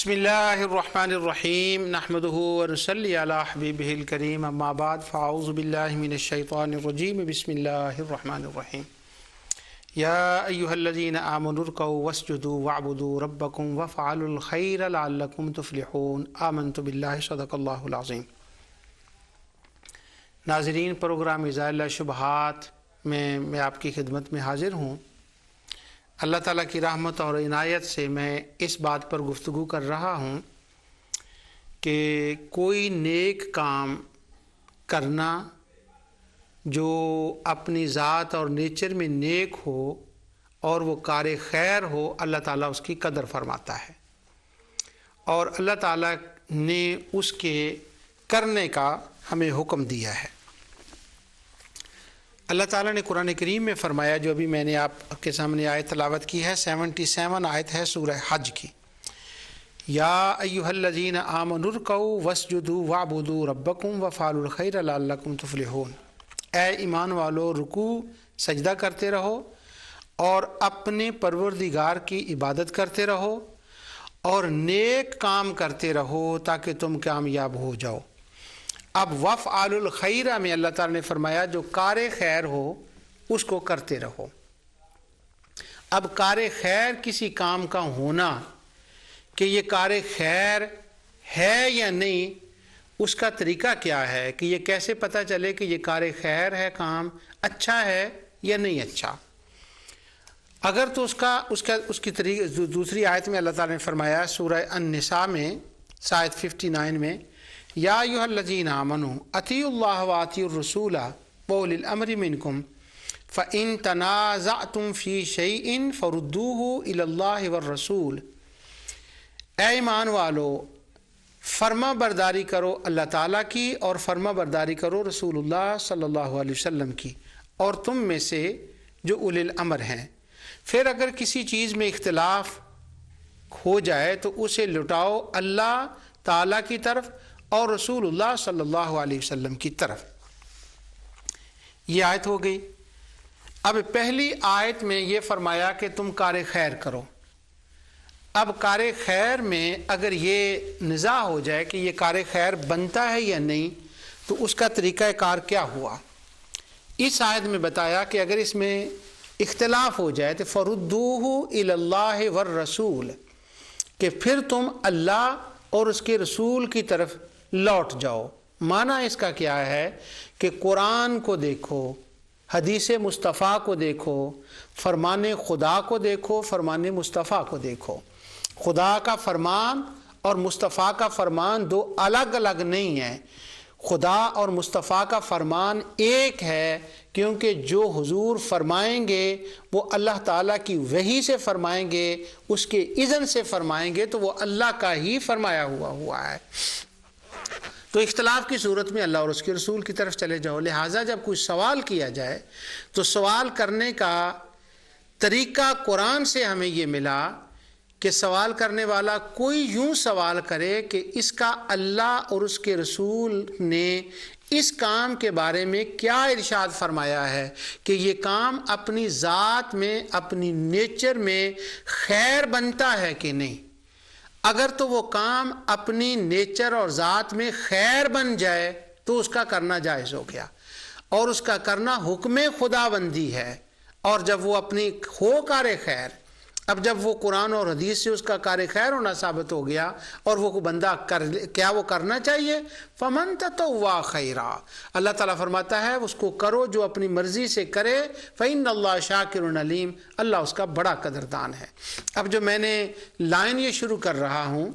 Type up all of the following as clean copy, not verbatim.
بسم اللہ الرحمن الرحیم نحمده ونصلی علی حبیبہ الکریم اما بعد فاعوذ باللہ من الشیطان الرجیم بسم اللہ الرحمن الرحیم یا ایہا الذین آمنوا ارکعوا واسجدوا واعبدوا ربکم وافعلوا الخیر لعلکم تفلحون آمنت باللہ صدق اللہ العظیم۔ ناظرین، پروگرام ازالہ شبہات میں آپ کی خدمت میں حاضر ہوں۔ اللہ تعالیٰ کی رحمت اور عنایت سے میں اس بات پر گفتگو کر رہا ہوں کہ کوئی نیک کام کرنا جو اپنی ذات اور نیچر میں نیک ہو اور وہ کار خیر ہو، اللہ تعالیٰ اس کی قدر فرماتا ہے اور اللہ تعالیٰ نے اس کے کرنے کا ہمیں حکم دیا ہے۔ اللہ تعالیٰ نے قرآن کریم میں فرمایا، جو ابھی میں نے آپ کے سامنے آیت تلاوت کی ہے، 77 آیت ہے سورہ حج کی۔ یا ایہا الذین آمنوا ارکعوا واسجدوا واعبدوا ربکم وافعلوا الخیر لعلکم تفلحون۔ اے ایمان والو، رکوع سجدہ کرتے رہو اور اپنے پروردگار کی عبادت کرتے رہو اور نیک کام کرتے رہو تاکہ تم کامیاب ہو جاؤ۔ اب وافعلوا الخیر میں اللہ تعالیٰ نے فرمایا جو کار خیر ہو اس کو کرتے رہو۔ اب کار خیر کسی کام کا ہونا کہ یہ کار خیر ہے یا نہیں، اس کا طریقہ کیا ہے کہ یہ کیسے پتہ چلے کہ یہ کار خیر ہے، کام اچھا ہے یا نہیں اچھا۔ اگر تو اس کی دوسری آیت میں اللہ تعالیٰ نے فرمایا سورہ النساء میں آیت 59 میں، یا ایھا الذین آمنوا اطیعوا اللہ واطیعوا الرسول واولی الامر منکم فإن تنازعتم فی شیء فردوہ الی اللہ والرسول۔ اے ایمان والو، فرما برداری کرو اللہ تعالیٰ کی اور فرما برداری کرو رسول اللہ صلی اللہ علیہ وسلم کی اور تم میں سے جو اولی الامر ہیں۔ پھر اگر کسی چیز میں اختلاف ہو جائے تو اسے لٹاؤ اللہ تعالیٰ کی طرف اور رسول اللہ صلی اللہ علیہ وسلم کی طرف۔ یہ آیت ہو گئی۔ اب پہلی آیت میں یہ فرمایا کہ تم کار خیر کرو۔ اب کار خیر میں اگر یہ نزاع ہو جائے کہ یہ کار خیر بنتا ہے یا نہیں تو اس کا طریقہ کار کیا ہوا؟ اس آیت میں بتایا کہ اگر اس میں اختلاف ہو جائے تو فردوہ الی اللہ والرسول، کہ پھر تم اللہ اور اس کے رسول کی طرف لوٹ جاؤ۔ معنی اس کا کیا ہے کہ قرآن کو دیکھو، حدیث مصطفیٰ کو دیکھو، فرمان خدا کو دیکھو، فرمان مصطفیٰ کو دیکھو۔ خدا کا فرمان اور مصطفیٰ کا فرمان دو الگ الگ نہیں ہیں۔ خدا اور مصطفیٰ کا فرمان ایک ہے، کیونکہ جو حضور فرمائیں گے وہ اللہ تعالیٰ کی وحی سے فرمائیں گے، اس کے اذن سے فرمائیں گے، تو وہ اللہ کا ہی فرمایا ہوا ہے۔ تو اختلاف کی صورت میں اللہ اور اس کے رسول کی طرف چلے جاؤ۔ لہٰذا جب کوئی سوال کیا جائے تو سوال کرنے کا طریقہ قرآن سے ہمیں یہ ملا کہ سوال کرنے والا کوئی یوں سوال کرے کہ اس کا اللہ اور اس کے رسول نے اس کام کے بارے میں کیا ارشاد فرمایا ہے کہ یہ کام اپنی ذات میں، اپنی نیچر میں خیر بنتا ہے کہ نہیں۔ اگر تو وہ کام اپنی نیچر اور ذات میں خیر بن جائے تو اس کا کرنا جائز ہو گیا اور اس کا کرنا حکم خدا بندی ہے۔ اور جب وہ اپنی ہو کار خیر، اب جب وہ قرآن اور حدیث سے اس کا کار خیر ہونا ثابت ہو گیا اور وہ بندہ کیا وہ کرنا چاہیے، فمن تطوع خیرا، اللہ تعالیٰ فرماتا ہے اس کو کرو جو اپنی مرضی سے کرے، فإن اللہ شاکر علیم، اللہ اس کا بڑا قدردان ہے۔ اب جو میں نے لائن یہ شروع کر رہا ہوں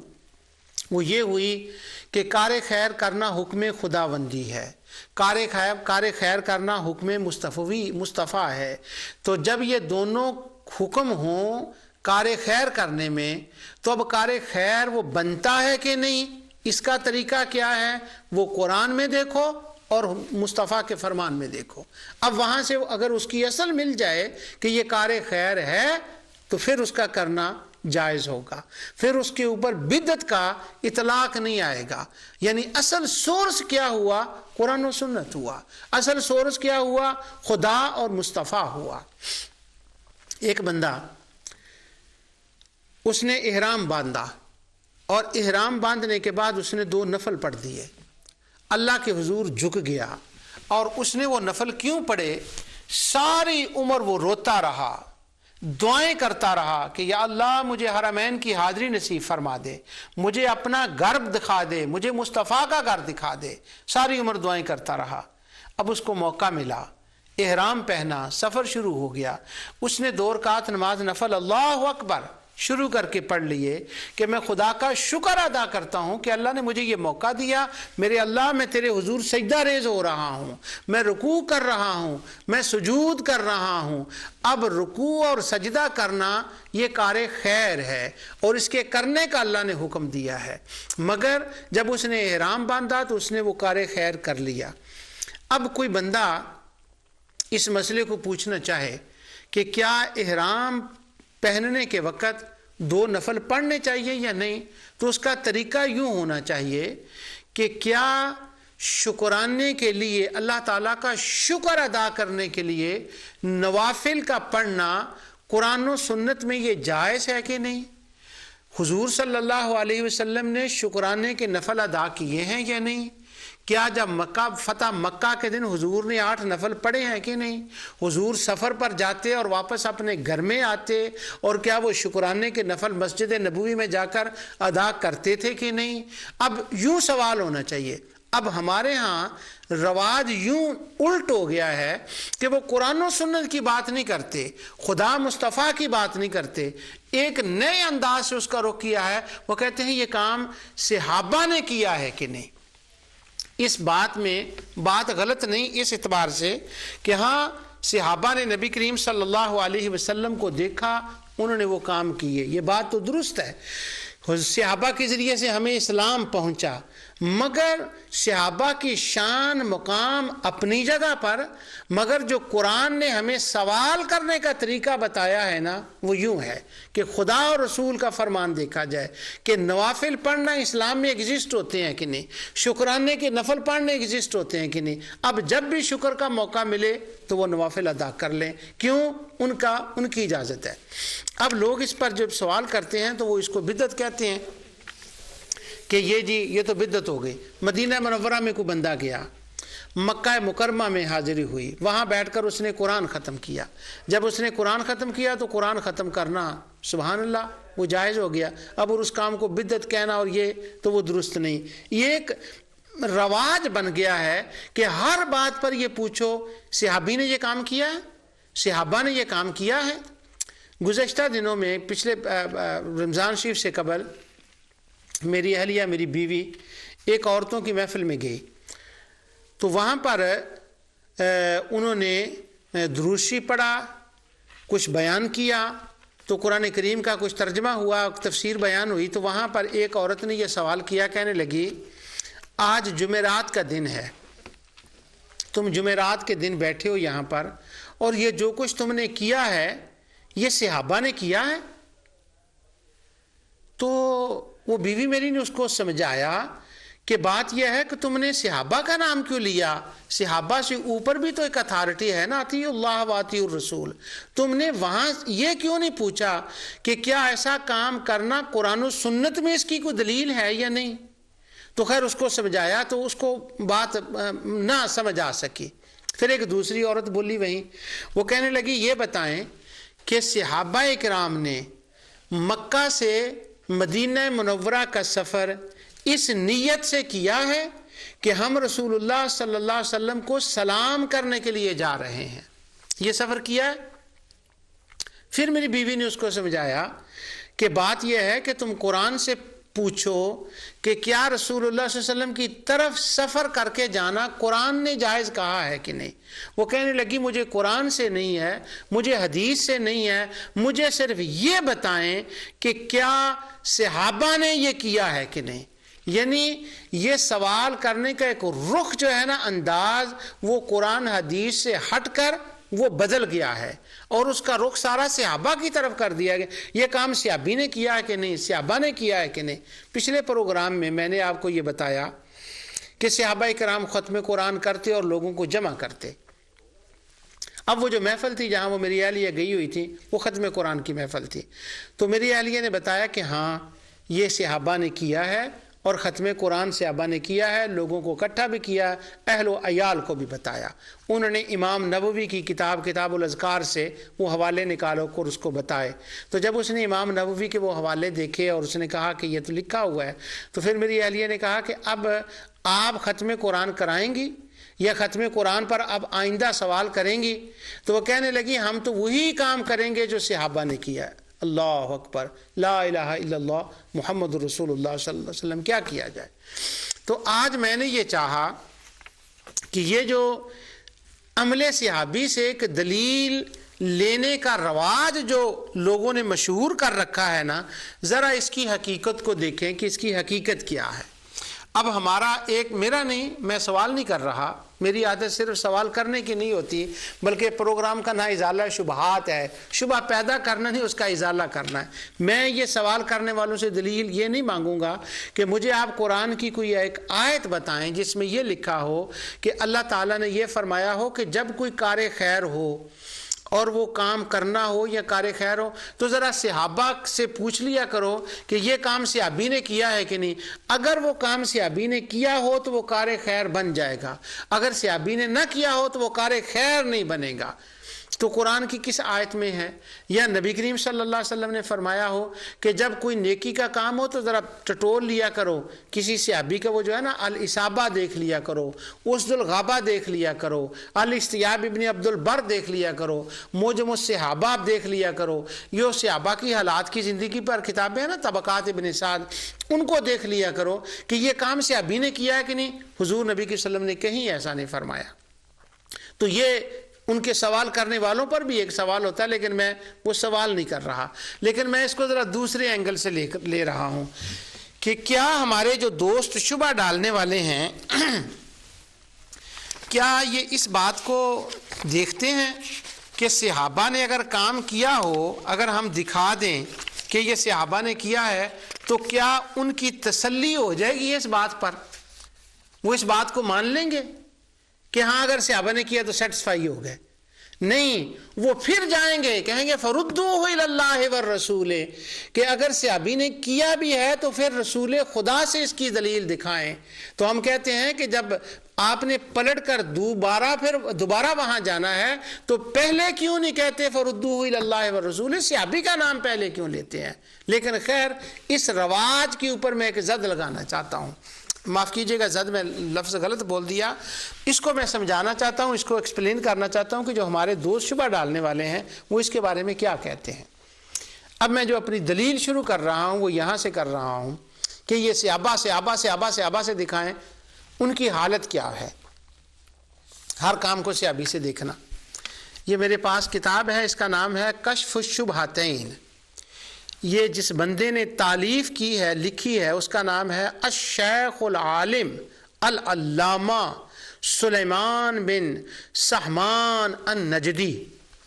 وہ یہ ہوئی کہ کار خیر کرنا حکم خداوندی ہے، کار خیر کرنا حکم مصطفیٰ ہے۔ تو جب یہ دونوں حکم ہوں کار خیر کرنے میں، تو اب کار خیر وہ بنتا ہے کہ نہیں، اس کا طریقہ کیا ہے؟ وہ قرآن میں دیکھو اور مصطفیٰ کے فرمان میں دیکھو۔ اب وہاں سے اگر اس کی اصل مل جائے کہ یہ کار خیر ہے تو پھر اس کا کرنا جائز ہوگا، پھر اس کے اوپر بدعت کا اطلاق نہیں آئے گا۔ یعنی اصل سورس کیا ہوا؟ قرآن و سنت ہوا۔ اصل سورس کیا ہوا؟ خدا اور مصطفیٰ ہوا۔ ایک بندہ، اس نے احرام باندھا اور احرام باندھنے کے بعد اس نے 2 نفل پڑھ دیے، اللہ کے حضور جھک گیا اور اس نے وہ نفل کیوں پڑھے؟ ساری عمر وہ روتا رہا، دعائیں کرتا رہا کہ یا اللہ مجھے حرمین کی حاضری نصیب فرما دے، مجھے اپنا گھر دکھا دے، مجھے مصطفیٰ کا گھر دکھا دے، ساری عمر دعائیں کرتا رہا۔ اب اس کو موقع ملا، احرام پہنا، سفر شروع ہو گیا، اس نے 2 رکعت نماز نفل اللہ اکبر شروع کر کے پڑھ لیے کہ میں خدا کا شکر ادا کرتا ہوں کہ اللہ نے مجھے یہ موقع دیا، میرے اللہ میں تیرے حضور سجدہ ریز ہو رہا ہوں، میں رکوع کر رہا ہوں، میں سجود کر رہا ہوں۔ اب رکوع اور سجدہ کرنا یہ کار خیر ہے اور اس کے کرنے کا اللہ نے حکم دیا ہے، مگر جب اس نے احرام باندھا تو اس نے وہ کار خیر کر لیا۔ اب کوئی بندہ اس مسئلے کو پوچھنا چاہے کہ کیا احرام پہننے کے وقت 2 نفل پڑھنے چاہیے یا نہیں، تو اس کا طریقہ یوں ہونا چاہیے کہ کیا شکرانے کے لیے، اللہ تعالیٰ کا شکر ادا کرنے کے لیے نوافل کا پڑھنا قرآن و سنت میں یہ جائز ہے کہ نہیں؟ حضور صلی اللہ علیہ وسلم نے شکرانے کے نفل ادا کیے ہیں یا نہیں؟ کیا جب فتح مکہ کے دن حضور نے 8 نفل پڑھے ہیں کہ نہیں؟ حضور سفر پر جاتے اور واپس اپنے گھر میں آتے اور کیا وہ شکرانے کے نفل مسجد نبوی میں جا کر ادا کرتے تھے کہ نہیں؟ اب یوں سوال ہونا چاہیے۔ اب ہمارے ہاں رواج یوں الٹ ہو گیا ہے کہ وہ قرآن و سنت کی بات نہیں کرتے، خدا مصطفیٰ کی بات نہیں کرتے، ایک نئے انداز سے اس کا رخ کیا ہے، وہ کہتے ہیں یہ کام صحابہ نے کیا ہے کہ نہیں۔ اس بات میں بات غلط نہیں اس اعتبار سے کہ ہاں صحابہ نے نبی کریم صلی اللہ علیہ وسلم کو دیکھا، انہوں نے وہ کام کیے، یہ بات تو درست ہے، صحابہ کے ذریعے سے ہمیں اسلام پہنچا، مگر صحابہ کی شان مقام اپنی جگہ پر، مگر جو قرآن نے ہمیں سوال کرنے کا طریقہ بتایا ہے نا وہ یوں ہے کہ خدا اور رسول کا فرمان دیکھا جائے کہ نوافل پڑھنا اسلام میں ایگزسٹ ہوتے ہیں کہ نہیں، شکرانے کے نفل پڑھنے ایگزسٹ ہوتے ہیں کہ نہیں۔ اب جب بھی شکر کا موقع ملے تو وہ نوافل ادا کر لیں، کیوں؟ ان کی اجازت ہے۔ اب لوگ اس پر جب سوال کرتے ہیں تو وہ اس کو بدعت کہتے ہیں کہ یہ تو بدعت ہو گئی۔ مدینہ منورہ میں کوئی بندہ گیا، مکہ مکرمہ میں حاضری ہوئی، وہاں بیٹھ کر اس نے قرآن ختم کیا، جب اس نے قرآن ختم کیا تو قرآن ختم کرنا سبحان اللہ وہ جائز ہو گیا، اب اور اس کام کو بدعت کہنا اور یہ تو وہ درست نہیں۔ یہ ایک رواج بن گیا ہے کہ ہر بات پر یہ پوچھو صحابی نے یہ کام کیا ہے، صحابہ نے یہ کام کیا ہے۔ گزشتہ دنوں میں پچھلے رمضان شریف سے قبل میری اہلیہ میری بیوی ایک عورتوں کی محفل میں گئی، تو وہاں پر انہوں نے دروشی پڑھا، کچھ بیان کیا، تو قرآن کریم کا کچھ ترجمہ ہوا، تفسیر بیان ہوئی، تو وہاں پر ایک عورت نے یہ سوال کیا، کہنے لگی آج جمعرات کا دن ہے، تم جمعرات کے دن بیٹھے ہو یہاں پر اور یہ جو کچھ تم نے کیا ہے یہ صحابہ نے کیا ہے؟ تو وہ بیوی میری نے اس کو سمجھایا کہ بات یہ ہے کہ تم نے صحابہ کا نام کیوں لیا؟ صحابہ سے اوپر بھی تو ایک اتھارٹی ہے نا، اطیعوا اللہ و اطیعوا الرسول، تم نے وہاں یہ کیوں نہیں پوچھا کہ کیا ایسا کام کرنا قرآن و سنت میں اس کی کوئی دلیل ہے یا نہیں؟ تو خیر اس کو سمجھایا تو اس کو بات نہ سمجھ آ سکی۔ پھر ایک دوسری عورت بولی وہیں، وہ کہنے لگی یہ بتائیں کہ صحابہ اکرام نے مکہ سے مدینہ منورہ کا سفر اس نیت سے کیا ہے کہ ہم رسول اللہ صلی اللہ علیہ وسلم کو سلام کرنے کے لیے جا رہے ہیں، یہ سفر کیا ہے؟ پھر میری بیوی نے اس کو سمجھایا کہ بات یہ ہے کہ تم قرآن سے پوچھو کہ کیا رسول اللہ صلی اللہ علیہ وسلم کی طرف سفر کر کے جانا قرآن نے جائز کہا ہے کہ نہیں؟ وہ کہنے لگی مجھے قرآن سے نہیں ہے، مجھے حدیث سے نہیں ہے، مجھے صرف یہ بتائیں کہ کیا صحابہ نے یہ کیا ہے کہ نہیں۔ یعنی یہ سوال کرنے کا ایک رخ جو ہے نا، انداز، وہ قرآن حدیث سے ہٹ کر وہ بدل گیا ہے اور اس کا رخ سارا صحابہ کی طرف کر دیا گیا۔ یہ کام صحابی نے کیا ہے کہ نہیں، صحابہ نے کیا ہے کہ نہیں۔ پچھلے پروگرام میں میں نے آپ کو یہ بتایا کہ صحابہ کرام ختم قرآن کرتے اور لوگوں کو جمع کرتے۔ اب وہ جو محفل تھی جہاں وہ میری اہلیہ گئی ہوئی تھی وہ ختم قرآن کی محفل تھی، تو میری اہلیہ نے بتایا کہ ہاں یہ صحابہ نے کیا ہے، اور ختم قرآن صحابہ نے کیا ہے، لوگوں کو اکٹھا بھی کیا، اہل و عیال کو بھی بتایا۔ انہوں نے امام نووی کی کتاب الاذکار سے وہ حوالے نکالو کر اس کو بتائے۔ تو جب اس نے امام نووی کے وہ حوالے دیکھے اور اس نے کہا کہ یہ تو لکھا ہوا ہے، تو پھر میری اہلیہ نے کہا کہ اب آپ ختم قرآن کرائیں گی یا ختم قرآن پر اب آئندہ سوال کریں گی؟ تو وہ کہنے لگی ہم تو وہی کام کریں گے جو صحابہ نے کیا ہے۔ اللہ اکبر، لا الہ الا اللہ محمد رسول اللہ صلی اللہ علیہ وسلم، کیا کیا جائے؟ تو آج میں نے یہ چاہا کہ یہ جو عمل صحابی سے ایک دلیل لینے کا رواج جو لوگوں نے مشہور کر رکھا ہے نا، ذرا اس کی حقیقت کو دیکھیں کہ اس کی حقیقت کیا ہے۔ اب ہمارا میرا نہیں، میں سوال نہیں کر رہا، میری عادت صرف سوال کرنے کی نہیں ہوتی، بلکہ پروگرام کا نام ازالہ شبہات ہے، شبہ پیدا کرنا نہیں، اس کا ازالہ کرنا ہے۔ میں یہ سوال کرنے والوں سے دلیل یہ نہیں مانگوں گا کہ مجھے آپ قرآن کی کوئی ایک آیت بتائیں جس میں یہ لکھا ہو کہ اللہ تعالیٰ نے یہ فرمایا ہو کہ جب کوئی کار خیر ہو اور وہ کام کرنا ہو یا کار خیر ہو تو ذرا صحابہ سے پوچھ لیا کرو کہ یہ کام صحابی نے کیا ہے کہ نہیں۔ اگر وہ کام صحابی نے کیا ہو تو وہ کار خیر بن جائے گا، اگر صحابی نے نہ کیا ہو تو وہ کار خیر نہیں بنے گا۔ تو قرآن کی کس آیت میں ہے یا نبی کریم صلی اللہ علیہ وسلم نے فرمایا ہو کہ جب کوئی نیکی کا کام ہو تو ذرا ٹٹول لیا کرو، کسی صحابی کا وہ جو ہے نا الاصابہ دیکھ لیا کرو، اسد الغابہ دیکھ لیا کرو، الاستیاب ابن عبد البر دیکھ لیا کرو، موجم الصحابہ دیکھ لیا کرو، یہ صحابہ کی حالات کی زندگی پر کتابیں ہیں نا، طبقات ابن سعد، ان کو دیکھ لیا کرو کہ یہ کام صحابی نے کیا ہے کہ نہیں۔ حضور نبی کے وسلم نے کہیں ایسا نہیں فرمایا۔ تو یہ ان کے سوال کرنے والوں پر بھی ایک سوال ہوتا ہے، لیکن میں وہ سوال نہیں کر رہا، لیکن میں اس کو ذرا دوسرے اینگل سے لے رہا ہوں کہ کیا ہمارے جو دوست شبہ ڈالنے والے ہیں کیا یہ اس بات کو دیکھتے ہیں کہ صحابہ نے اگر کام کیا ہو، اگر ہم دکھا دیں کہ یہ صحابہ نے کیا ہے تو کیا ان کی تسلی ہو جائے گی اس بات پر؟ وہ اس بات کو مان لیں گے کہ ہاں اگر صحابہ نے کیا تو سیٹسفائی ہو گئے؟ نہیں، وہ پھر جائیں گے، کہیں گے فردوہ الی اللہ والرسول، کہ اگر صحابی نے کیا بھی ہے تو پھر رسول خدا سے اس کی دلیل دکھائیں۔ تو ہم کہتے ہیں کہ جب آپ نے پلٹ کر دوبارہ وہاں جانا ہے تو پہلے کیوں نہیں کہتے فردوہ الی اللہ والرسول، صحابی کا نام پہلے کیوں لیتے ہیں؟ لیکن خیر، اس رواج کے اوپر میں ایک زد لگانا چاہتا ہوں، معاف کیجئے گا زد میں لفظ غلط بول دیا، اس کو میں سمجھانا چاہتا ہوں، اس کو ایکسپلین کرنا چاہتا ہوں کہ جو ہمارے دوست شبہ ڈالنے والے ہیں وہ اس کے بارے میں کیا کہتے ہیں۔ اب میں جو اپنی دلیل شروع کر رہا ہوں وہ یہاں سے کر رہا ہوں کہ یہ صحابہ سے دکھائیں ان کی حالت کیا ہے، ہر کام کو صحابی سے دیکھنا۔ یہ میرے پاس کتاب ہے، اس کا نام ہے کشف الشبہتین، یہ جس بندے نے تالیف کی ہے، لکھی ہے، اس کا نام ہے الشیخ العالم العلامہ سلیمان بن سہمان النجدی۔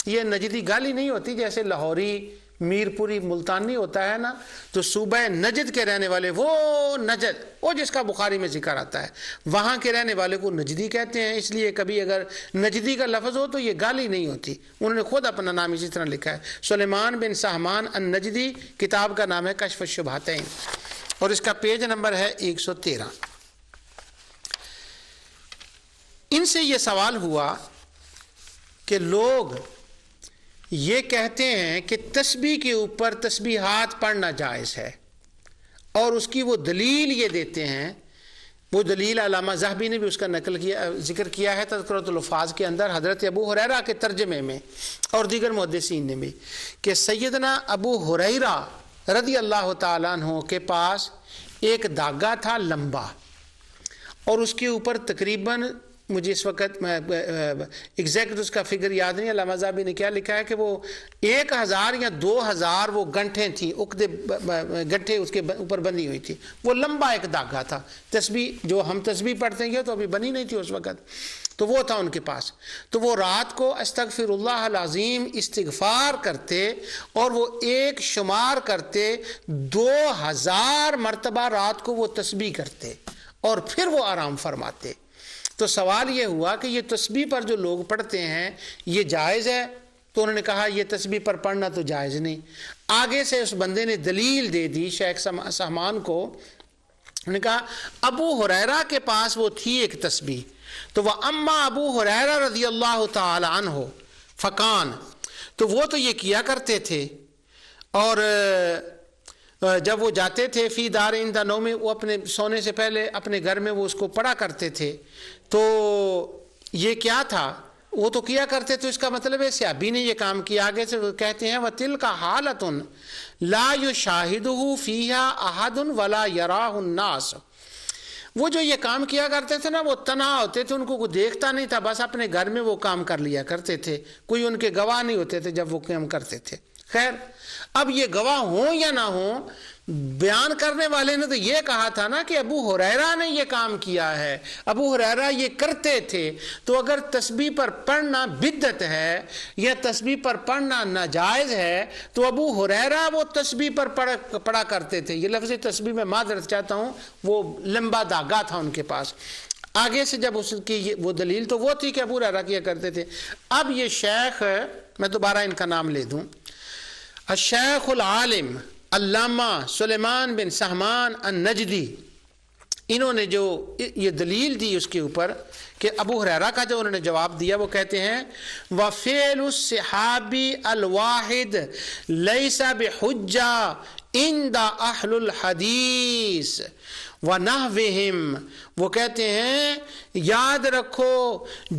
یہ نجدی گالی نہیں ہوتی جیسے لاہوری میرپوری ملتانی ہوتا ہے نا، تو صوبہ نجد کے رہنے والے، وہ نجد وہ جس کا بخاری میں ذکر آتا ہے، وہاں کے رہنے والے کو نجدی کہتے ہیں۔ اس لیے کبھی اگر نجدی کا لفظ ہو تو یہ گالی نہیں ہوتی، انہوں نے خود اپنا نام اسی طرح لکھا ہے، سلیمان بن سہمان النجدی، کتاب کا نام ہے کشف الشبہتین اور اس کا پیج نمبر ہے 113۔ ان سے یہ سوال ہوا کہ لوگ یہ کہتے ہیں کہ تسبیح کے اوپر تسبیحات پڑھنا جائز ہے، اور اس کی وہ دلیل یہ دیتے ہیں، وہ دلیل علامہ ذہبی نے بھی اس کا ذکر کیا ہے تذکرۃ الفاظ کے اندر، حضرت ابو ہریرہ کے ترجمے میں اور دیگر محدثین نے بھی، کہ سیدنا ابو ہریرہ رضی اللہ تعالیٰ عنہ کے پاس ایک داغا تھا لمبا، اور اس کے اوپر تقریباً، مجھے اس وقت ایگزیکٹ اس کا فگر یاد نہیں، علامہ ذہبی نے کیا لکھا ہے کہ وہ 1000 یا 2000 وہ گنٹھیں تھیں، گنٹھیں اس کے اوپر بندھی ہوئی تھی، وہ لمبا ایک داغا تھا۔ تسبیح جو ہم تسبیح پڑھتے ہیں تو ابھی بنی نہیں تھی اس وقت، تو وہ تھا ان کے پاس۔ تو وہ رات کو استغفر اللہ العظیم استغفار کرتے اور وہ ایک شمار کرتے، 2000 مرتبہ رات کو وہ تسبیح کرتے اور پھر وہ آرام فرماتے۔ تو سوال یہ ہوا کہ یہ تسبیح پر جو لوگ پڑھتے ہیں یہ جائز ہے؟ تو انہوں نے کہا یہ تسبیح پر پڑھنا تو جائز نہیں. آگے سے اس بندے نے دلیل دے دی شیخ سہمان کو. انہوں نے کہا ابو ہریرہ کے پاس وہ تھی ایک تسبیح, تو وہ اما ابو ہریرہ رضی اللہ تعالی عنہ فقان, تو وہ تو یہ کیا کرتے تھے, اور جب وہ جاتے تھے فی دار عند نوم, وہ اپنے سونے سے پہلے اپنے گھر میں وہ اس کو پڑھا کرتے تھے. تو یہ کیا تھا, وہ تو کیا کرتے, تو اس کا مطلب ہے صحابی نے یہ کام کیا. آگے سے وہ کہتے ہیں وَتِلْكَ حَالَةٌ لَا يُشَاهِدُهُ فِيهَا أَحَدٌ وَلَا يَرَاهُ النَّاسُ. وہ جو یہ کام کیا کرتے تھے نا, وہ تنہا ہوتے تھے, ان کو کوئی دیکھتا نہیں تھا, بس اپنے گھر میں وہ کام کر لیا کرتے تھے, کوئی ان کے گواہ نہیں ہوتے تھے جب وہ کام کرتے تھے. خیر, اب یہ گواہ ہوں یا نہ ہوں, بیان کرنے والے نے تو یہ کہا تھا نا کہ ابو ہریرہ نے یہ کام کیا ہے, ابو ہریرہ یہ کرتے تھے. تو اگر تسبیح پر پڑھنا بدعت ہے یا تسبیح پر پڑھنا ناجائز ہے, تو ابو ہریرہ وہ تسبیح پر پڑھا کرتے تھے. یہ لفظ تسبیح میں معذرت چاہتا ہوں, وہ لمبا داغا تھا ان کے پاس. آگے سے جب اس کی وہ دلیل تو وہ تھی کہ ابو ہریرہ کیا کرتے تھے. اب یہ شیخ, میں دوبارہ ان کا نام لے دوں, الشیخ العالم علامہ سلیمان بن سہمان النجدی, انہوں نے جو یہ دلیل دی اس کے اوپر کہ ابو ہریرہ کا جو انہوں نے جواب دیا, وہ کہتے ہیں وَفِعْلُ الصِّحَابِ الْوَاحِدِ لَيْسَ بِحُجَّةٍ عِنْدَ أَهْلِ الْحَدِيثِ وَنَحْوِهِمْ. وہ کہتے ہیں یاد رکھو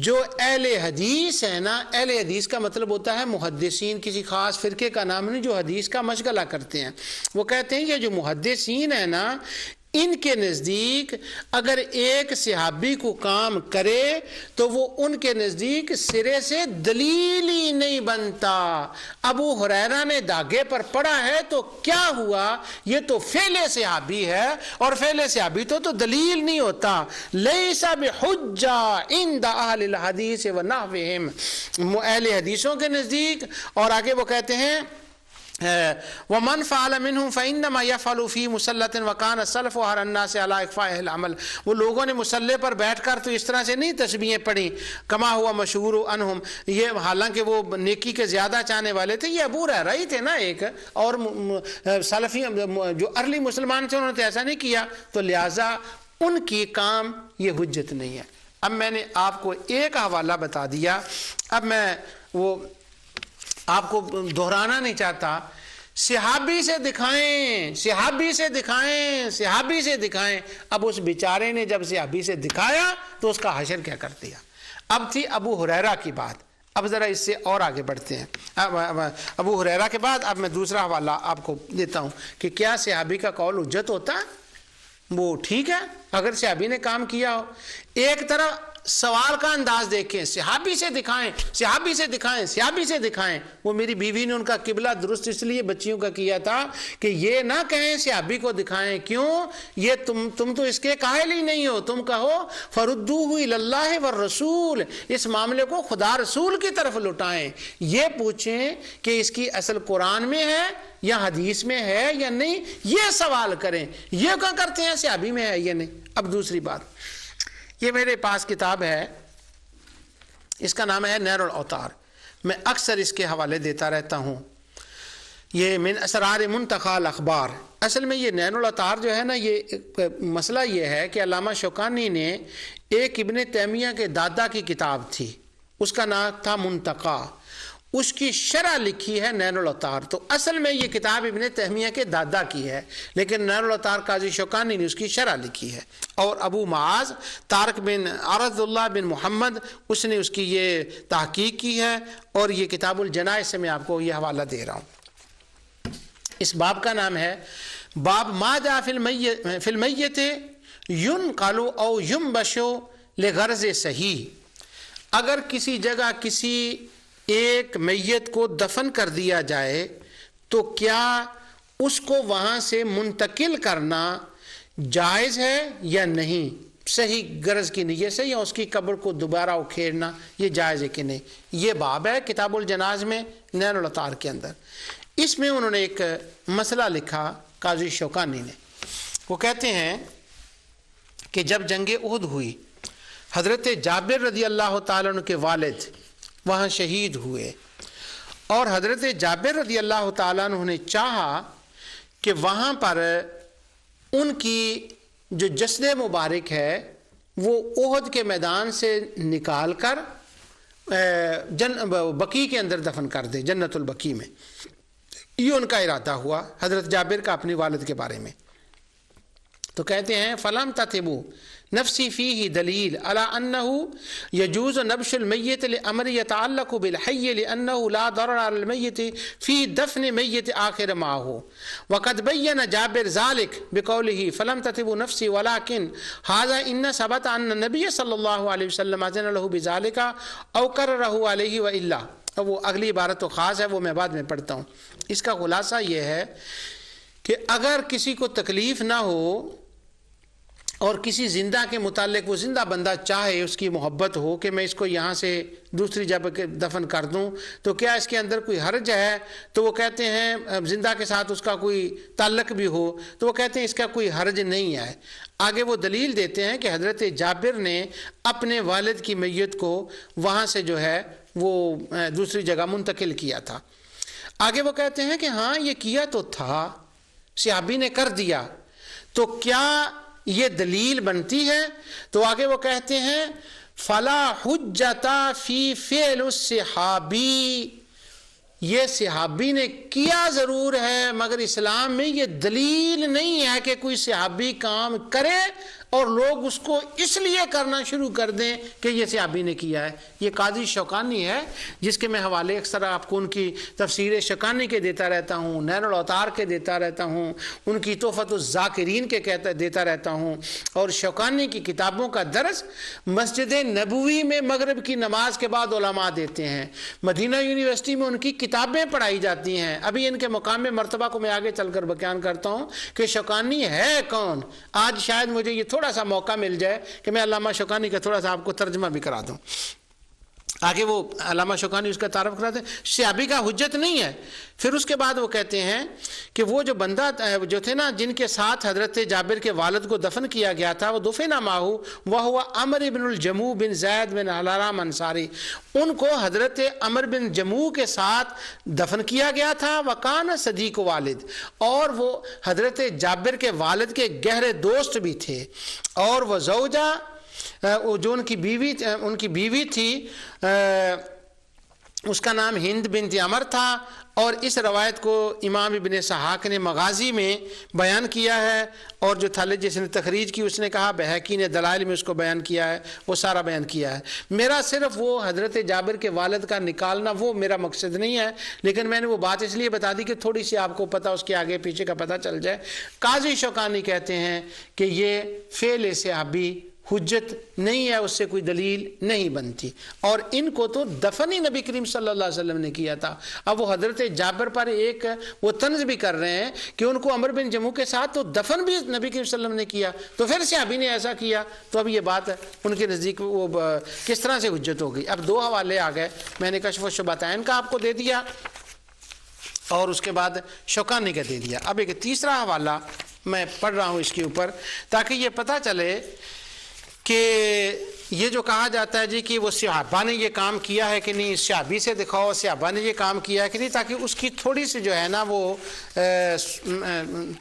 جو اہل حدیث ہے نا, اہل حدیث کا مطلب ہوتا ہے محدثین, کسی خاص فرقے کا نام نہیں, جو حدیث کا مشغلہ کرتے ہیں. وہ کہتے ہیں یہ جو محدثین ہیں نا, ان کے نزدیک اگر ایک صحابی کو کام کرے تو وہ ان کے نزدیک سرے سے دلیل ہی نہیں بنتا. ابو ہریرہ نے داغے پر پڑا ہے تو کیا ہوا, یہ تو فعل صحابی ہے, اور فعل صحابی تو دلیل نہیں ہوتا. لیس بحجہ عند اہل الحدیث ونحوہم, اہل حدیثوں کے نزدیک. اور آگے وہ کہتے ہیں وَمَنْ فَعَلَ مِنْهُمْ فَإِنَّمَا يَفْعَلُ فِي مُسَلَّةٍ وَكَانَ السَّلَفُ أَحْرَى النَّاسِ عَلَىٰ إِخْفَائِهِ الْعَمَلِ. وہ لوگوں نے مسلح پر بیٹھ کر تو اس طرح سے نہیں تسبیحیں پڑھی کما ہوا مشہور عنہم, یہ حالانکہ وہ نیکی کے زیادہ چاہنے والے تھے. یہ ابو ہریرہ ہی تھے نا ایک, اور سلفی جو ارلی مسلمان تھے انہوں نے ایسا نہیں کیا, تو لہٰذا ان کی کام یہ حجت نہیں ہے. اب میں نے آپ کو ایک حوالہ بتا دیا, اب میں وہ آپ کو دہرانا نہیں چاہتا. صحابی سے دکھائیں, صحابی سے دکھائیں, صحابی سے دکھائیں. اب اس بیچارے نے جب صحابی سے دکھایا تو اس کا حشر کیا کر دیا. اب تھی ابو ہریرہ کی بات, اب ذرا اس سے اور آگے بڑھتے ہیں. ابو ہریرہ کے بعد اب میں دوسرا حوالہ آپ کو دیتا ہوں کہ کیا صحابی کا قول حجت ہوتا ہے. وہ ٹھیک ہے اگر صحابی نے کام کیا ہو. ایک طرف سوال کا انداز دیکھیں, صحابی سے دکھائیں, صحابی سے دکھائیں, صحابی سے دکھائیں. وہ میری بیوی نے ان کا قبلہ درست اس لیے بچیوں کا کیا تھا کہ یہ نہ کہیں صحابی کو دکھائیں, کیوں, یہ تم تو اس کے قائل ہی نہیں ہو. تم کہو فردوہ الی اللہ والرسول, اس معاملے کو خدا رسول کی طرف لٹائیں. یہ پوچھیں کہ اس کی اصل قرآن میں ہے یا حدیث میں ہے یا نہیں, یہ سوال کریں. یہ کیا کرتے ہیں صحابی میں ہے یا نہیں. اب دوسری بات, یہ میرے پاس کتاب ہے, اس کا نام ہے نیر الاوطار. میں اکثر اس کے حوالے دیتا رہتا ہوں. یہ من اسرار منتخى الاخبار. اصل میں یہ نیر الاوطار جو ہے نا, یہ مسئلہ یہ ہے کہ علامہ شوکانی نے ایک ابن تیمیہ کے دادا کی کتاب تھی, اس کا نام تھا منتقی, اس کی شرح لکھی ہے نیر الاوطار. تو اصل میں یہ کتاب ابن تیمیہ کے دادا کی ہے, لیکن نیر الاوطار قاضی شوکانی نے اس کی شرح لکھی ہے. اور ابو معاذ طارق بن عرض اللہ بن محمد, اس نے اس کی یہ تحقیق کی ہے, اور یہ کتاب الجنائز سے میں آپ کو یہ حوالہ دے رہا ہوں. اس باب کا نام ہے باب ما جاء فی المیت ینقل او ینبش لغرض صحیح. اگر کسی جگہ کسی ایک میت کو دفن کر دیا جائے تو کیا اس کو وہاں سے منتقل کرنا جائز ہے یا نہیں, صحیح غرض کی نیت سے, یا اس کی قبر کو دوبارہ اکھیڑنا یہ جائز ہے کہ نہیں. یہ باب ہے کتاب الجناز میں نیر الاوطار کے اندر. اس میں انہوں نے ایک مسئلہ لکھا قاضی شوکانی نے. وہ کہتے ہیں کہ جب جنگ احد ہوئی, حضرت جابر رضی اللہ تعالیٰ عنہ کے والد وہاں شہید ہوئے, اور حضرت جابر رضی اللہ تعالیٰ عنہ نے چاہا کہ وہاں پر ان کی جو جسد مبارک ہے وہ احد کے میدان سے نکال کر بقیع کے اندر دفن کر دے، جنت البقیع میں. یہ ان کا ارادہ ہوا حضرت جابر کا اپنے والد کے بارے میں. تو کہتے ہیں فلم تتبو نفسی فیہ دلیل علی انہ یجوز نبش المیت لامر یتعلق بالحی لانہ لا ضرر علی المیت فی دفن میت آخر معه وقد بین جابر ذلك بقوله فلم تتبو نفسی ولكن هذا ان ثبت ان النبی صلی اللہ علیہ وسلم اذن له بذلك او کرره علیہ والا. اب وہ اگلی عبارت تو خاص ہے، وہ میں بعد میں پڑھتا ہوں. اس کا خلاصہ یہ ہے کہ اگر کسی کو تکلیف نہ ہو اور کسی زندہ کے متعلق وہ زندہ بندہ چاہے، اس کی محبت ہو کہ میں اس کو یہاں سے دوسری جگہ دفن کر دوں، تو کیا اس کے اندر کوئی حرج ہے؟ تو وہ کہتے ہیں زندہ کے ساتھ اس کا کوئی تعلق بھی ہو تو وہ کہتے ہیں اس کا کوئی حرج نہیں ہے. آگے وہ دلیل دیتے ہیں کہ حضرت جابر نے اپنے والد کی میت کو وہاں سے جو ہے وہ دوسری جگہ منتقل کیا تھا. آگے وہ کہتے ہیں کہ ہاں یہ کیا تو تھا، صحابی نے کر دیا، تو کیا یہ دلیل بنتی ہے؟ تو آگے وہ کہتے ہیں فلا حجت فی فعل الصحابی، یہ صحابی نے کیا ضرور ہے مگر اسلام میں یہ دلیل نہیں ہے کہ کوئی صحابی کام کرے اور لوگ اس کو اس لیے کرنا شروع کر دیں کہ یہ صحابی نے کیا ہے. یہ قاضی شوکانی ہے جس کے میں حوالے اکثر آپ کو ان کی تفسیر شوکانی کے دیتا رہتا ہوں، نین الاوطار کے دیتا رہتا ہوں، ان کی تحفۃ الذاکرین کے دیتا رہتا ہوں. اور شوکانی کی کتابوں کا درس مسجد نبوی میں مغرب کی نماز کے بعد علماء دیتے ہیں، مدینہ یونیورسٹی میں ان کی کتابیں پڑھائی جاتی ہیں. ابھی ان کے مقام مرتبہ کو میں آگے چل کر بیان کرتا ہوں کہ شوکانی ہے کون. آج شاید مجھے یہ تھوڑا سا موقع مل جائے کہ میں علامہ شوکانی کا تھوڑا سا آپ کو ترجمہ بھی کرا دوں. آگے وہ علامہ شوکانی اس کا تعارف کراتے ہیں. صحابی کا حجت نہیں ہے. پھر اس کے بعد وہ کہتے ہیں کہ وہ جو بندہ جو تھے نا جن کے ساتھ حضرت جابر کے والد کو دفن کیا گیا تھا، وہ دفن معہو وہو عمر بن الجموع بن زید بن حرام انصاری، ان کو حضرت عمر بن جموع کے ساتھ دفن کیا گیا تھا. وکان صدیق والد، اور وہ حضرت جابر کے والد کے گہرے دوست بھی تھے. اور وہ زوجہ جو ان کی بیوی تھی اس کا نام ہند بنت عمر تھا. اور اس روایت کو امام ابن اسحاق نے مغازی میں بیان کیا ہے، اور جو تھالے جس نے تخریج کی اس نے کہا، بہقی نے دلائل میں اس کو بیان کیا ہے، وہ سارا بیان کیا ہے. میرا صرف وہ حضرت جابر کے والد کا نکالنا وہ میرا مقصد نہیں ہے، لیکن میں نے وہ بات اس لیے بتا دی کہ تھوڑی سی آپ کو پتہ اس کے آگے پیچھے کا پتہ چل جائے. قاضی شوکانی کہتے ہیں کہ یہ فعل صحابی حجت نہیں ہے، اس سے کوئی دلیل نہیں بنتی. اور ان کو تو دفن ہی نبی کریم صلی اللہ علیہ وسلم نے کیا تھا. اب وہ حضرت جابر پر ایک وہ طنز بھی کر رہے ہیں کہ ان کو عمر بن جموع کے ساتھ تو دفن بھی نبی کریم صلی اللہ علیہ وسلم نے کیا، تو پھر صحابی نے ایسا کیا. تو اب یہ بات ان کے نزدیک وہ کس طرح سے حجت ہو گئی. اب دو حوالے آ گئے، میں نے کشف الشبہتین کا آپ کو دے دیا اور اس کے بعد شوکانی کا دے دیا. اب ایک تیسرا حوالہ میں پڑھ رہا ہوں اس کے اوپر تاکہ یہ پتہ چلے کہ یہ جو کہا جاتا ہے جی کہ وہ صحابہ نے یہ کام کیا ہے کہ نہیں، صحابی سے دکھاؤ صحابہ نے یہ کام کیا ہے کہ نہیں، تاکہ اس کی تھوڑی سی جو ہے نا وہ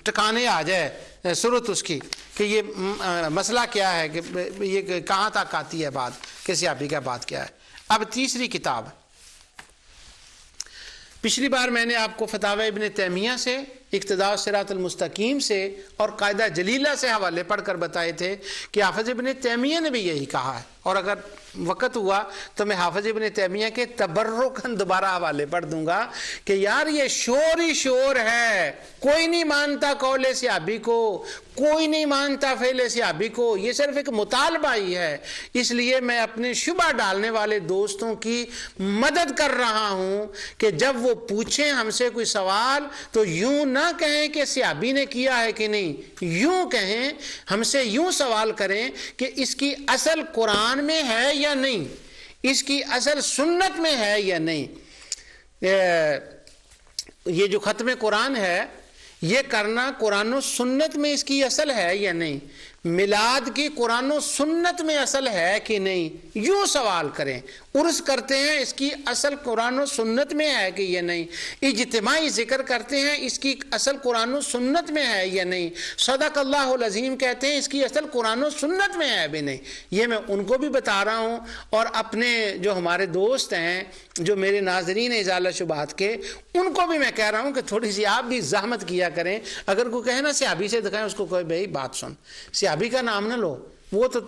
ٹکانے آ جائے صورت اس کی کہ یہ مسئلہ کیا ہے، کہ یہ کہاں تک آتی ہے بات کہ صحابی کا بات کیا ہے. اب تیسری کتاب، پچھلی بار میں نے آپ کو فتاوی ابن تیمیہ سے، اقتداء الصراط المستقیم سے اور قاعدہ جلیلہ سے حوالے پڑھ کر بتائے تھے کہ حافظ ابن تیمیہ نے بھی یہی کہا ہے. اور اگر وقت ہوا تو میں حافظ ابن تیمیہ کے تبرکاً دوبارہ حوالے پڑھ دوں گا کہ یار یہ شور ہی شور ہے، کوئی نہیں مانتا قول صحابی کو، کوئی نہیں مانتا فعل صحابی کو، یہ صرف ایک مطالبہ ہی ہے. اس لیے میں اپنے شبہ ڈالنے والے دوستوں کی مدد کر رہا ہوں کہ جب وہ پوچھیں ہم سے کوئی سوال تو یوں نہ کہیں کہ صحابی نے کیا ہے کہ نہیں، یوں کہیں، ہم سے یوں سوال کریں کہ اس کی اصل قرآن میں ہے یا نہیں، اس کی اصل سنت میں ہے یا نہیں. یہ جو ختم قرآن ہے یہ کرنا قرآن و سنت میں اس کی اصل ہے یا نہیں. میلاد کی قرآن و سنت میں اصل ہے کہ نہیں، یوں سوال کریں. عرس کرتے ہیں، اس کی اصل قرآن و سنت میں ہے کہ یہ نہیں. اجتماعی ذکر کرتے ہیں، اس کی اصل قرآن و سنت میں ہے یا نہیں. صدق اللہ العظیم کہتے ہیں، اس کی اصل قرآن و سنت میں ہے بھی نہیں. یہ میں ان کو بھی بتا رہا ہوں، اور اپنے جو ہمارے دوست ہیں، جو میرے ناظرین ہیں ازالہ شبہات کے، ان کو بھی میں کہہ رہا ہوں کہ تھوڑی سی آپ بھی زحمت کیا کریں. اگر کوئی کہے نا صحابی سے دکھائیں، اس کو کوئی بھائی بات سن، صحابی کا نام نہ لو، وہ تو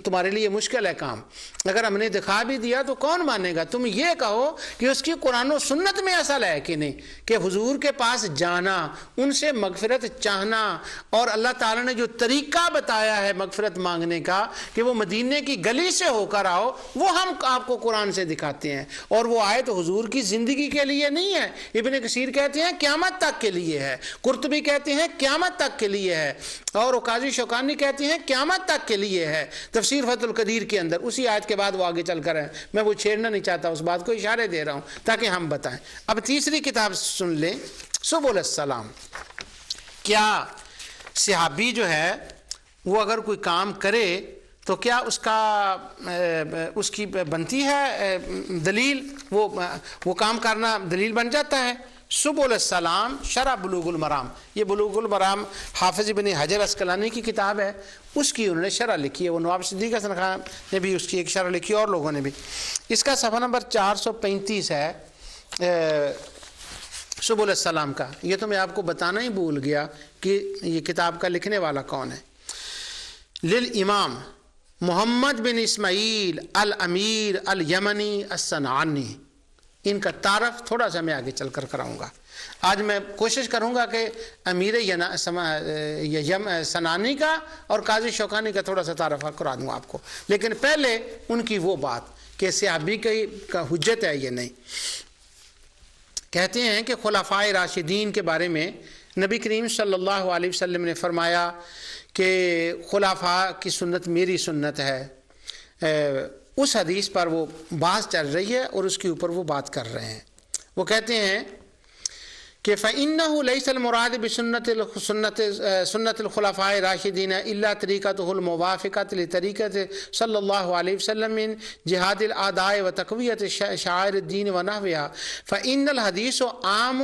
تمہارے لیے مشکل ہے کام. اگر ہم نے دکھا بھی دیا تو کون مانے گا؟ تم یہ کہو کہ اس کی قرآن و سنت میں اصل ہے کہ نہیں، کہ حضور کے پاس جانا، ان سے مغفرت چاہنا، اور اللہ تعالیٰ نے جو طریقہ بتایا ہے مغفرت مانگنے کا کہ وہ مدینے کی گلی سے ہو کر آؤ، وہ ہم آپ کو قرآن سے دکھاتے ہیں. اور وہ آیت حضور کی زندگی کے لیے نہیں ہے. ابن کثیر کہتے ہیں قیامت تک کے لیے ہے، قرطبی کہتے ہیں قیامت تک کے لیے ہے، اور قاضی شوکانی کہتے ہیں قیامت تک کے لیے ہے. تفسیر فتح القدیر کے اندر اسی آیت کے بعد وہ آگے چل کر ہے. میں وہ چھیڑنا نہیں چاہتا، اس بات کو اشارے دے رہا ہوں تاکہ ہم بتائیں. اب تیسری کتاب سن لیں، سبل السلام. کیا صحابی جو ہے وہ اگر کوئی کام کرے تو کیا اس کی بنتی ہے دلیل، وہ کام کرنا دلیل بن جاتا ہے؟ سبل السلام شرح بلوغ المرام. یہ بلوغ المرام حافظ ابن حجر اسقلانی کی کتاب ہے، اس کی انہوں نے شرح لکھی ہے. وہ نواب صدیق حسن خان نے بھی اس کی ایک شرح لکھی، اور لوگوں نے بھی. اس کا صفحہ نمبر 435 ہے سبل السلام کا. یہ تو میں آپ کو بتانا ہی بھول گیا کہ یہ کتاب کا لکھنے والا کون ہے. للامام محمد بن اسماعیل الامیر الیمنی الصنعانی. ان کا تعارف تھوڑا سا میں آگے چل کر کراؤں گا. آج میں کوشش کروں گا کہ امیر سنانی کا اور قاضی شوکانی کا تھوڑا سا تعارف کرا دوں آپ کو، لیکن پہلے ان کی وہ بات کہ صحابی کا حجت ہے یہ نہیں. کہتے ہیں کہ خلفائے راشدین کے بارے میں نبی کریم صلی اللہ علیہ وسلم نے فرمایا کہ خلفاء کی سنت میری سنت ہے. اس حدیث پر وہ بحث چل رہی ہے اور اس کے اوپر وہ بات کر رہے ہیں. وہ کہتے ہیں کہ فَإِنَّهُ لَيْسَ الْمُرَادِ بِسُنَّةِ الْخُلَفَاءِ الرَّاشِدِينَ إِلَّا طَرِيقَتُهُ الْمُوَافِقَةِ لِطَرِيقَةِ صلی اللہ علیہ وسلم من جہاد الأعداء وتقویۃ شعائر الدین ونحوها. فإن الحدیث عام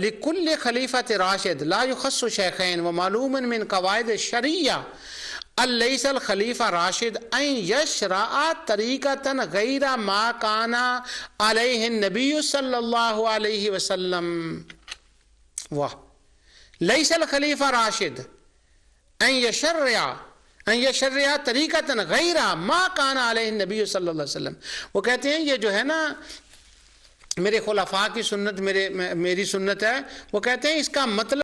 لكل خلیفۃ راشد لا يخص شیخین ومعلوم من قواعد الشریعہ ليس الخلیفہ راشد ان یشرع طریقۃ غیر ما کان علیہ النبی صلی اللہ علیہ وسلم. واہ. لیس الخلیفہ راشد ان یشرع طریقۃ غیر ما کان علیہ النبی صلی اللہ علیہ وسلم. وہ کہتے ہیں یہ جو ہے نا میرے خلفاء کی سنت میری سنت ہے. وہ کہتے ہیں اس کا مطلب